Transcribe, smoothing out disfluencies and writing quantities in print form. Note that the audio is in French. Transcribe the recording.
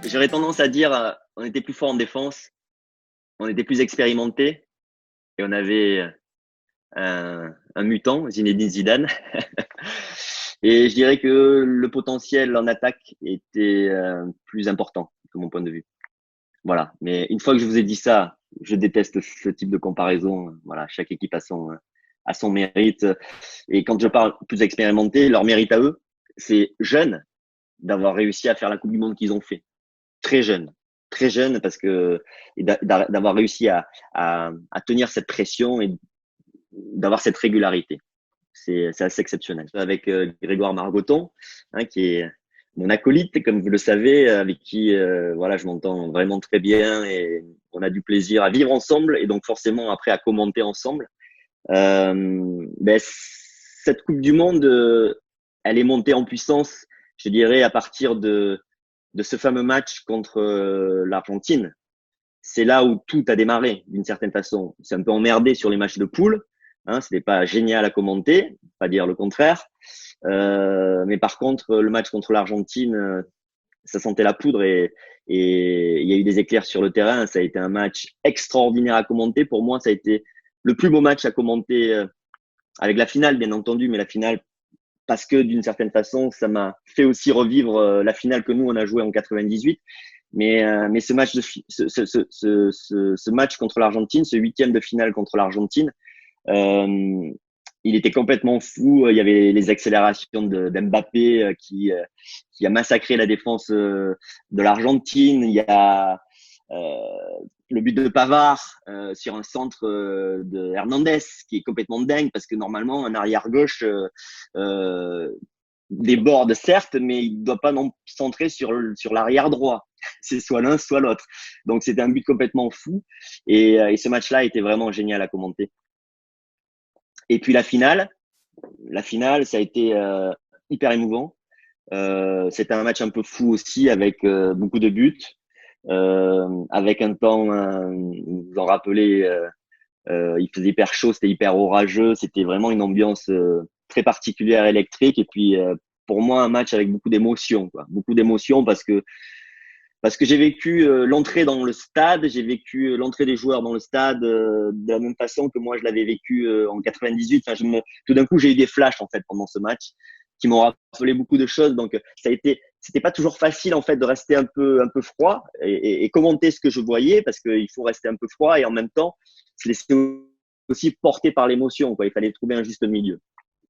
J'aurais tendance à dire, on était plus fort en défense, on était plus expérimenté et on avait un mutant, Zinedine Zidane. Et je dirais que le potentiel en attaque était plus important, de mon point de vue. Voilà. Mais une fois que je vous ai dit ça, je déteste ce type de comparaison. Voilà, chaque équipe a son mérite. Et quand je parle plus expérimenté, leur mérite à eux, c'est jeune d'avoir réussi à faire la Coupe du Monde qu'ils ont fait. Très jeune, très jeune parce que d'avoir réussi à tenir cette pression et d'avoir cette régularité. C'est assez exceptionnel. Avec Grégoire Margoton, hein, qui est mon acolyte, comme vous le savez, avec qui voilà, je m'entends vraiment très bien et on a du plaisir à vivre ensemble et donc forcément après à commenter ensemble. Cette Coupe du Monde, elle est montée en puissance, je dirais, à partir de ce fameux match contre l'Argentine. C'est là où tout a démarré d'une certaine façon. C'est un peu emmerdé sur les matchs de poule. Hein, c'était pas génial à commenter, pas dire le contraire. Mais par contre, le match contre l'Argentine, ça sentait la poudre et il y a eu des éclairs sur le terrain. Ça a été un match extraordinaire à commenter. Pour moi, ça a été le plus beau match à commenter avec la finale, bien entendu, mais la finale parce que d'une certaine façon, ça m'a fait aussi revivre la finale que nous on a joué en 98. Mais ce match ce match contre l'Argentine, ce huitième de finale contre l'Argentine, il était complètement fou. Il y avait les accélérations d'Mbappé qui a massacré la défense de l'Argentine. Il y a le but de Pavard sur un centre de Hernandez qui est complètement dingue parce que normalement un arrière gauche déborde certes, mais il ne doit pas non centrer sur l'arrière droit. C'est soit l'un, soit l'autre. Donc c'était un but complètement fou et ce match-là était vraiment génial à commenter. Et puis la finale, ça a été hyper émouvant. C'était un match un peu fou aussi avec beaucoup de buts, avec un temps, vous vous en rappelez, il faisait hyper chaud, c'était hyper orageux, c'était vraiment une ambiance très particulière, électrique. Et puis pour moi, un match avec beaucoup d'émotions, quoi, beaucoup d'émotions parce que j'ai vécu l'entrée dans le stade, j'ai vécu l'entrée des joueurs dans le stade de la même façon que moi je l'avais vécu en 98. Enfin, tout d'un coup, j'ai eu des flashs en fait pendant ce match qui m'ont rappelé beaucoup de choses. Donc, c'était pas toujours facile en fait de rester un peu froid et commenter ce que je voyais parce qu'il faut rester un peu froid et en même temps se laisser aussi porter par l'émotion, quoi. Il fallait trouver un juste milieu.